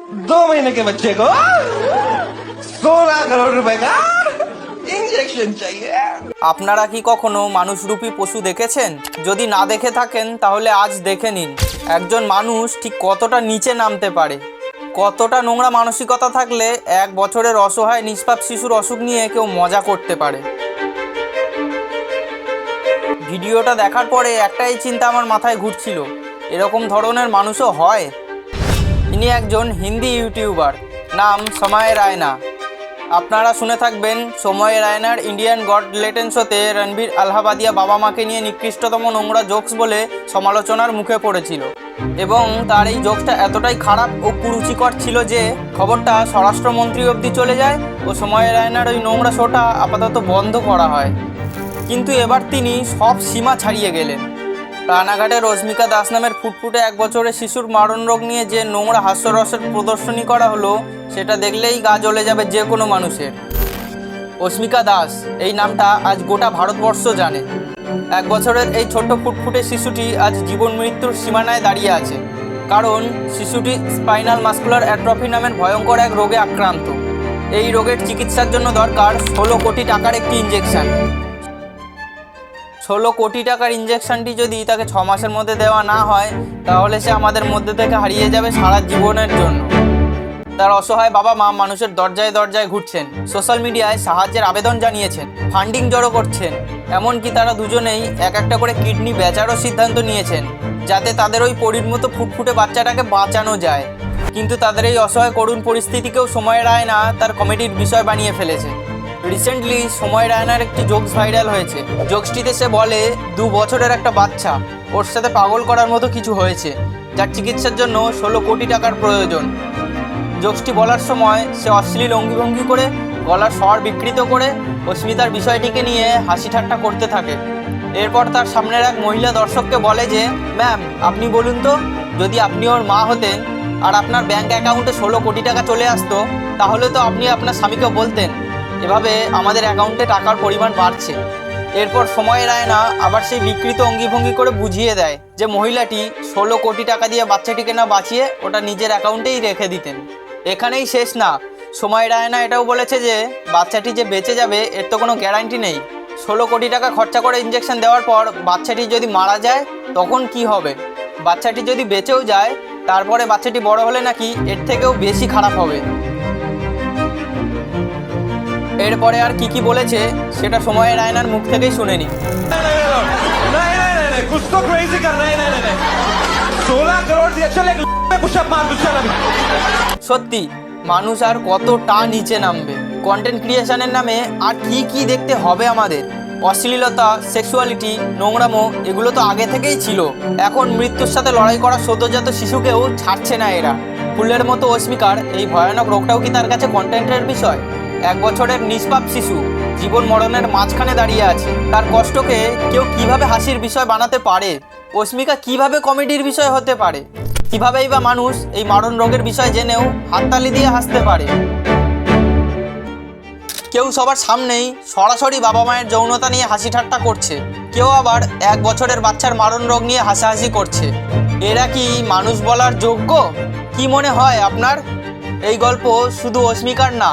2 महीने के बच्चे को 16 करोड़ रुपए का इंजेक्शन चाहिए। আপনারা কি কখনো মানুষরূপী পশু দেখেছেন? যদি না দেখে থাকেন তাহলে আজ দেখে নিন একজন মানুষ ঠিক কতটা নিচে নামতে পারে। কতটা নোংরা মানসিকতা থাকলে 1 বছরের অসহায় নিষ্পাপ শিশুর অসুখ নিয়ে কেউ মজা করতে পারে। ভিডিওটা দেখার পরে একটাই চিন্তা আমার মাথায় ঘুরছিল, এরকম ধরনের মানুষও হয়। ইনি একজন হিন্দি ইউটিউবার, নাম সময় রায়না। আপনারা শুনে থাকবেন সময় রায়নার ইন্ডিয়ান গড লেটেন শোতে রণবীর আলহাবাদিয়া বাবা মাকে নিয়ে নিকৃষ্টতম নোংরা জোকস বলে সমালোচনার মুখে পড়েছিল এবং তার এই জোকসটা এতটাই খারাপ ও কুরুচিকর ছিল যে খবরটা স্বরাষ্ট্রমন্ত্রী অবধি চলে যায় ও সময় রায়নার ওই নোংরা শোটা আপাতত বন্ধ করা হয়। কিন্তু এবার তিনি সব সীমা ছাড়িয়ে গেলেন। রানাঘাটে রশ্মিকা দাস নামের ফুটফুটে 1 বছরের শিশুর মারণ রোগ নিয়ে যে নোংরা হাস্যরসের প্রদর্শনী করা হলো সেটা দেখলেই গা জ্বলে যাবে যে কোনো মানুষের। রশ্মিকা দাস এই নামটা আজ গোটা ভারতবর্ষ জানে। 1 বছরের এই ছোট্ট ফুটফুটে শিশুটি আজ জীবন মৃত্যুর সীমানায় দাঁড়িয়ে আছে, কারণ শিশুটি স্পাইনাল মাস্কুলার অ্যাট্রফি নামের ভয়ঙ্কর এক রোগে আক্রান্ত। এই রোগের চিকিৎসার জন্য দরকার 16 কোটি টাকার একটি ইঞ্জেকশন। 16 কোটি টাকার ইঞ্জেকশনটি যদি তাকে 6 মাসের মধ্যে দেওয়া না হয় তাহলে সে আমাদের মধ্যে থেকে হারিয়ে যাবে সারা জীবনের জন্য। তার অসহায় বাবা মা মানুষের দরজায় দরজায় ঘুরছেন, সোশ্যাল মিডিয়ায় সাহায্যের আবেদন জানিয়েছেন, ফান্ডিং জড়ো করছেন, এমনকি তারা দুজনেই একটা করে কিডনি বেচারও সিদ্ধান্ত নিয়েছেন যাতে তাদের ওই পরীর মতো ফুটফুটে বাচ্চাটাকে বাঁচানো যায়। কিন্তু তাদের এই অসহায় করুণ পরিস্থিতিকেও সময় রায়না তার কমেডির বিষয় বানিয়ে ফেলেছে। রিসেন্টলি সময় রায়নার একটি জোকস ভাইরাল হয়েছে। জোকসটিতে সে বলে 2 বছরের একটা বাচ্চা, ওর সাথে পাগল করার মতো কিছু হয়েছে যার চিকিৎসার জন্য 16 কোটি টাকার প্রয়োজন। জোকসটি বলার সময় সে অশ্লীল অঙ্গিভঙ্গি করে গলার স্বর বিকৃত করে অস্মিতার বিষয়টিকে নিয়ে হাসি ঠাট্টা করতে থাকে। এরপর তার সামনের এক মহিলা দর্শককে বলে যে, ম্যাম আপনি বলুন তো, যদি আপনি ওর মা হতেন আর আপনার ব্যাঙ্ক অ্যাকাউন্টে 16 কোটি টাকা চলে আসতো তাহলে তো আপনি আপনার স্বামীকে বলতেন এভাবে আমাদের অ্যাকাউন্টে টাকার পরিমাণ বাড়ছে। এরপর সময় রায়না আবার সেই বিকৃত অঙ্গিভঙ্গি করে বুঝিয়ে দেয় যে মহিলাটি 16 কোটি টাকা দিয়ে বাচ্চাটিকে না বাঁচিয়ে ওটা নিজের অ্যাকাউন্টেই রেখে দিতেন। এখানেই শেষ না, সময় রায়না এটাও বলেছে যে বাচ্চাটি যে বেঁচে যাবে এর তো কোনো গ্যারান্টি নেই। 16 কোটি টাকা খরচা করে ইঞ্জেকশন দেওয়ার পর বাচ্চাটি যদি মারা যায় তখন কি হবে? বাচ্চাটি যদি বেঁচেও যায় তারপরে বাচ্চাটি বড় হলে নাকি এর থেকেও বেশি খারাপ হবে। এরপরে আর কি বলেছে সেটা সময় রায়নার মুখ থেকেই শুনে নি। সত্যি মানুষ আর কতটা নিচে নামবে? কন্টেন্ট ক্রিয়েশনের নামে আর কি দেখতে হবে আমাদের? অশ্লীলতা, সেক্সুয়ালিটি, নোংরামো এগুলো তো আগে থেকেই ছিল। এখন মৃত্যুর সাথে লড়াই করা সদ্যজাত শিশুকেও ছাড়ছে না এরা। ফুলের মতো অস্মিকার এই ভয়ানক রোগটাও কি তার কাছে কন্টেন্টের বিষয়? 1 বছরের নিষ্পাপ শিশু জীবন মরণের মাঝখানে দাঁড়িয়ে আছে, তার কষ্টকে কেউ কিভাবে হাসির বিষয় বানাতে পারে? অস্মিকা কিভাবে কমেডির বিষয় হতে পারে? কিভাবেই বা মানুষ এই মারণ রোগের বিষয় জেনেও হাততালি দিয়ে হাসতে পারে? কেউ সবার সামনেই সরাসরি বাবা মায়ের যৌনতা নিয়ে হাসি ঠাট্টা করছে, কেউ আবার 1 বছরের বাচ্চার মারণ রোগ নিয়ে হাসাহাসি করছে। এরা কি মানুষ বলার যোগ্য? কি মনে হয় আপনার? এই গল্প শুধু অস্মিকার না,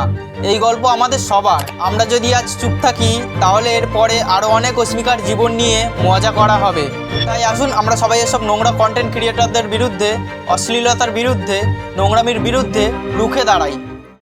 এই গল্প আমাদের সবার। আমরা যদি আজ চুপ থাকি তাহলে এরপরে আরও অনেক অস্মিকার জীবন নিয়ে মজা করা হবে। তাই আসুন আমরা সবাই এসব নোংরা কন্টেন্ট ক্রিয়েটরদের বিরুদ্ধে, অশ্লীলতার বিরুদ্ধে, নোংরামির বিরুদ্ধে রুখে দাঁড়াই।